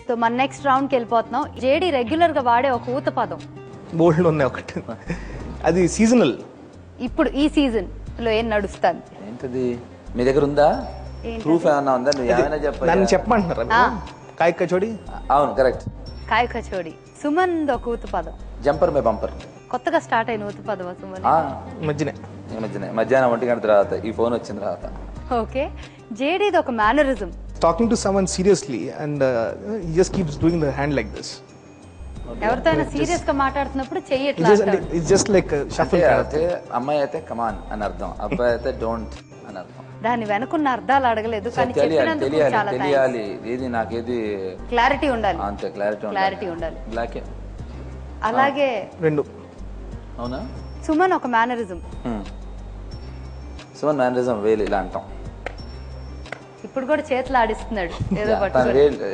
So మన next రౌండ్కి వెళ్ళిపోతున్నాం. JD regular గా వాడే ఒక ఊత పదం. బోల్డ్ ఉన్నాయి ఒకటి, అది సీజనల్. ఇప్పుడు ఈ సీజన్ లో ఏం నడుస్తుంది? ఏంటది మీ దగ్గర ఉందా? ప్రూఫ్ ఏమన్నా ఉందా? నువ్వు ఏమైనా నన్ను చెప్పమంటున్నారా? కాయ కచోడి. అవును కరెక్ట్. కాయ కచోడి. సుమన్ ఒక ఊత పదం. జంపర్ మే బంపర్. కొత్తగా స్టార్ట్ అయిన ఊత పదం సుమన్. మధ్యాహ్నం 1 గంట తర్వాత ఈ ఫోన్ వచ్చిన తర్వాత. ఓకే. జేడీది ఒక mannerism. Talking to someone seriously and he just keeps doing the hand like this. ఎవరితో అయినా సీరియస్ గా మాట్లాడుతున్నప్పుడు చెయ్యట్లా. It's just like shuffle. అయితే అమ్మాయి అయితే కమాన్ అని అర్థం, అబ్బాయి అయితే డోంట్ అని అర్థం. దాని వెనుకున్న అర్థాలు అడగలేదు కానీ చెప్పినందుకు చాలా తెలియాలి. ఏది నాకేది క్లారిటీ ఉండాలి. అంతే, క్లారిటీ ఉండాలి. బ్లాక్ అలాగే రెండు. అవునా? సుమన్ ఒక మేనరిజం. సుమన్ మేనరిజం వేలు ఇలా అంటాం. ఇప్పుడు కూడా చేతులు ఆడిస్తున్నాడు ఏదో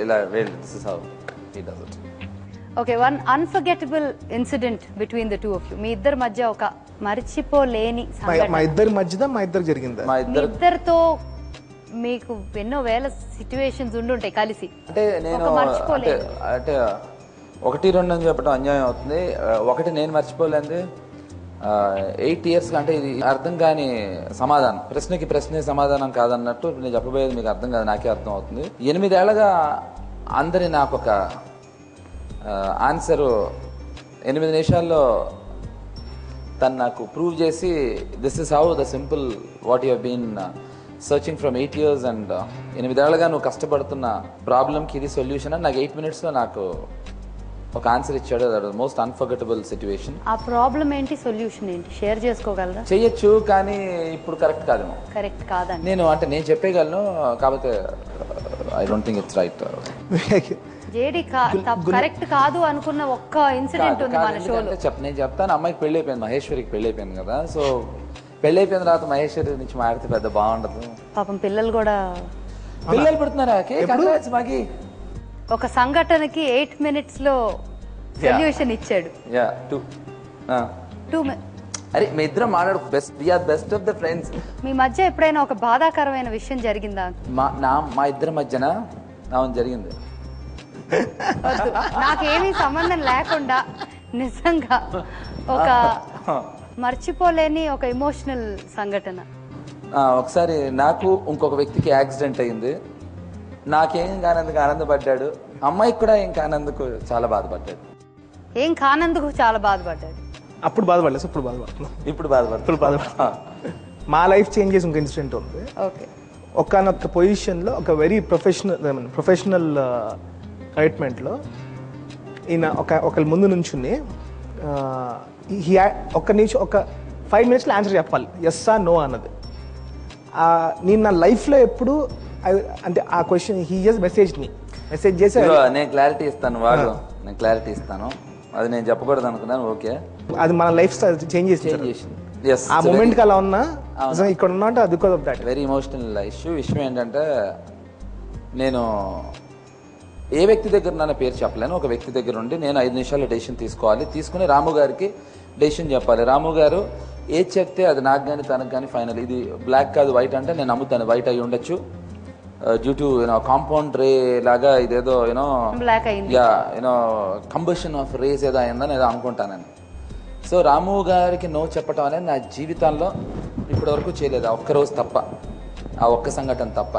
ఇలా వేలు. This is how he does it. Okay. One unforgettable incident between the two of you. మీ ఇద్దరి మధ్య ఒక మర్చిపోలేని సంఘటన. మా ఇద్దరి మధ్యదా? మా ఇద్దరు జరిగిందా? మా ఇద్దరితో మీకు ఎన్నో వేల సిచ్యువేషన్స్ ఉండుంటాయి కలిసి. అంటే నేను అంటే 1, 2 అని చెప్పడం అన్యాయం అవుతుంది. ఒకటి నేను మర్చిపోలేంది 8 years అంటే ఇది అర్థం కాని సమాధానం. ప్రశ్నకి ప్రశ్నే సమాధానం కాదన్నట్టు నేను చెప్పబోయేది మీకు అర్థం కాదు, నాకే అర్థం అవుతుంది. 8 ఏళ్లగా అందరి నాకు ఒక ఆన్సరు 8 నిమిషాల్లో తను నాకు ప్రూవ్ చేసి this is how the simple what you have been searching from 8 years and 8 ఏళ్లగా నువ్వు కష్టపడుతున్న ప్రాబ్లంకి ఇది సొల్యూషన్ అని నాకు 8 minutesలో నాకు ఒక ఆన్సర్ ఇచ్చాడు. That was most unforgettable situation. ఆ ప్రాబ్లం ఏంటి, సొల్యూషన్ ఏంటి షేర్ చేసుకోగలరా? చెయ్యొచ్చు కానీ ఇప్పుడు కరెక్ట్ కాదేమో. కరెక్ట్ కాదండి. నేను చెప్పగలను కాకపోతే I don't think it's right. JD correct కాదు అనుకున్న ఒక్క ఇన్సిడెంట్ ఉంది మన షోలో. నేను చెప్తాను. అమ్మాయికి పెళ్లి అయిపోయింది, మహేశ్వరికి పెళ్లి అయిపోయింది కదా. సో పెళ్లి అయిపోయిన తర్వాత మహేశ్వరి నుంచి మాడితే పెద్ద బాగుండదు. పాపం పిల్లలు కూడా పుడుతున్నారా? మాకి ఒక సంఘటనకి 8 minutes లో సొల్యూషన్ ఇచ్చాడు. అరే మీ ఇద్దరం మాట్లాడు. Best of the friends. మీ మధ్య ఎప్పుడైనా ఒక బాధాకరమైన విషయం జరిగిందా? మా ఇద్దరి మధ్యన జరిగింది. నాకేమీ సంబంధం లేకుండా నిజంగా ఒక మర్చిపోలేని ఒక ఎమోషనల్ సంఘటన. ఒకసారి నాకు ఇంకొక వ్యక్తికి యాక్సిడెంట్ అయింది. నాకేం కానందుకు ఆనందపడ్డాడు, అమ్మాయికి కూడా ఏం కానందుకు చాలా బాధపడ్డాడు. అప్పుడు బాధపడలేదు, ఇప్పుడు బాధపడుతున్నా. మా లైఫ్ చేంజ్ చేసి ఇంకో ఇన్సిడెంట్ ఉంది. ఒకనొక పొజిషన్లో ఒక వెరీ ప్రొఫెషనల్ కమిట్మెంట్లో ఈయన ఒకరి ముందు నుంచుని ఒక 5 minutesలో ఆన్సర్ చెప్పాలి, ఎస్ ఆ నో అన్నది. నేను నా లైఫ్లో ఎప్పుడు అంటే ఆ క్వశ్చన్ హీ జస్ట్ మెసేజ్ చేసి నేను క్లారిటీ ఇస్తాను అది నేను చెప్పకూడదు అనుకున్నాను. ఓకే, అది మన లైఫ్ స్టైల్ చేంజ్ చేసింది. ఆ మూమెంట్కి అలా ఉన్నా ఇక్కడ ఉన్నా అంటే అది because of that. Very emotional విషయం ఏంటంటే నేను ఏ వ్యక్తి దగ్గర నా పేరు చెప్పలేను. ఒక వ్యక్తి దగ్గర ఉండి నేను 5 నిమిషాల్లో డెసిషన్ తీసుకుని రాము గారికి డెసిషన్ చెప్పాలి. రాము గారు ఏది చెప్తే అది నాకు కానీ తనకు కానీ ఫైనల్. ఇది బ్లాక్ కాదు వైట్ అంటే నేను నమ్ముతాను వైట్ అయి ఉండొచ్చు. డ్యూ టు కాంపౌండ్ రే లాగా ఇదేదో కంబషన్ ఆఫ్ రేస్ ఏదో అయిందని ఏదో అనుకుంటానని. సో రాము గారికి నో చెప్పటం అనేది నా జీవితంలో ఇప్పటి వరకు చేయలేదు, ఒక్క రోజు తప్ప, ఆ ఒక్క సంఘటన తప్ప.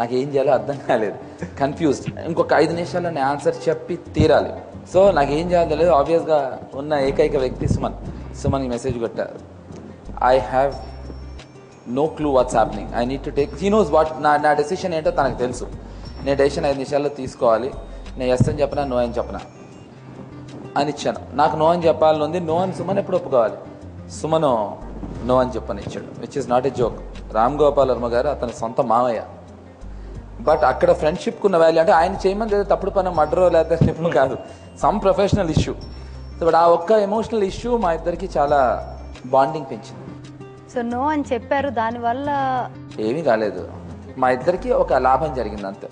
నాకు ఏం చేయాలో అర్థం కాలేదు, కన్ఫ్యూజ్డ్. ఇంకొక 5 నిమిషాల్లో నేను ఆన్సర్ చెప్పి తీరాలి. సో నాకు ఏం చేయాలో తెలియదు. ఆబ్వియస్గా ఉన్న ఏకైక వ్యక్తి సుమన్కి మెసేజ్ కొట్టారు. I have no clue what's happening, I need to take, he knows what. నా డెసిషన్ ఏంటో తనకు తెలుసు. నేను డెసిషన్ 5 నిమిషాల్లో తీసుకోవాలి. నేను ఎస్ అని చెప్పినా నో అని చెప్పినా అని ఇచ్చాను. నాకు నో అని చెప్పాలని ఉంది. నో అని సుమన్ ఎప్పుడు ఒప్పుకోవాలి. సుమను నో అని చెప్పని ఇచ్చాడు, which is not a joke. Ram Gopal Varma గారు అతని సొంత మామయ్య. బట్ అక్కడ ఫ్రెండ్షిప్కి ఉన్న వాల్యూ అంటే ఆయన చేయమని ఏదో తప్పుడు పని మర్డరో లేకపోతే కాదు, some professional issue. So but ఆ ఒక్క ఎమోషనల్ ఇష్యూ మా ఇద్దరికి చాలా బాండింగ్ పెంచింది. సో నో అని చెప్పారు, దానివల్ల ఏమీ కాలేదు. మా ఇద్దరికి ఒక లాభం జరిగింది అంతే.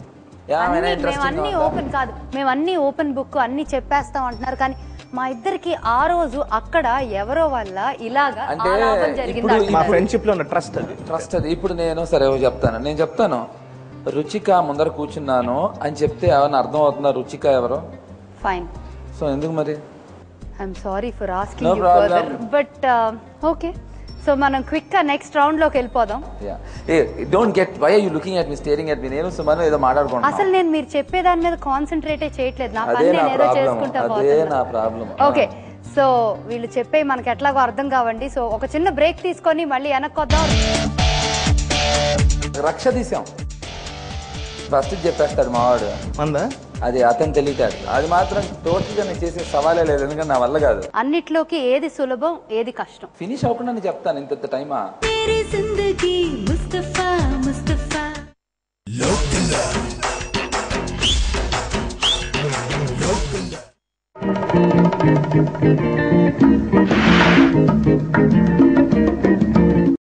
మేమన్నీ ఓపెన్ కాదు, మేమన్నీ ఓపెన్ బుక్ అన్ని చెప్పేస్తాం అంటున్నారు. కానీ మా ఇద్దరికి ఆ రోజు అక్కడ ఎవరో వల్ల ఇలాగా అంటే మా ఫ్రెండ్షిప్ లో ఉన్న ట్రస్ట్ అది. ఇప్పుడు నేను సరే చెప్తాను రుచిక ముందర కూర్చున్నాను అని చెప్తే ఏమైనా అర్థం అవుతుందా రుచిక ఎవరు? ఫైన్. సో ఎందుకు మరి? I'm sorry for No asking you problem. Further, but okay. So మనం క్విక్ గా నెక్స్ట్ రౌండ్ లోకి వెళ్ళిపోదాం. Don't get why are you looking at me, staring at me. నేను సుమను ఏదో మాట్లాడుకుంటున్నా. అసలు నేను మీరు చెప్పేదాని మీద కాన్సన్ట్రేటే చేయట్లేదు, నా అదే పని నా నేను ఏదో ప్రాబ్లం, చేసుకుంటా అదే పోతున్నా. నా ప్రాబ్లం. ఓకే, సో వీళ్ళు చెప్పే మనకి ఎట్లాగో అర్థం కావండి. సో ఒక చిన్న బ్రేక్ తీసుకొని మళ్ళీ వెనక్కి వద్దాం. రక్ష తీసాం, ఫస్ట్ చెప్పేస్తాడు మావాడు. మందా అది అతను తెలియటాడు. అది మాత్రం టోటల్గా నేను చేసే సవాలే లేదు, ఎందుకంటే నా వల్ల కాదు. అన్నిట్లోకి ఏది సులభం ఏది కష్టం ఫినిష్ అవ్వకుండా నేను చెప్తాను. ఇంత టైమా? तेरी जिंदगी मुस्तफा मुस्तफा Local.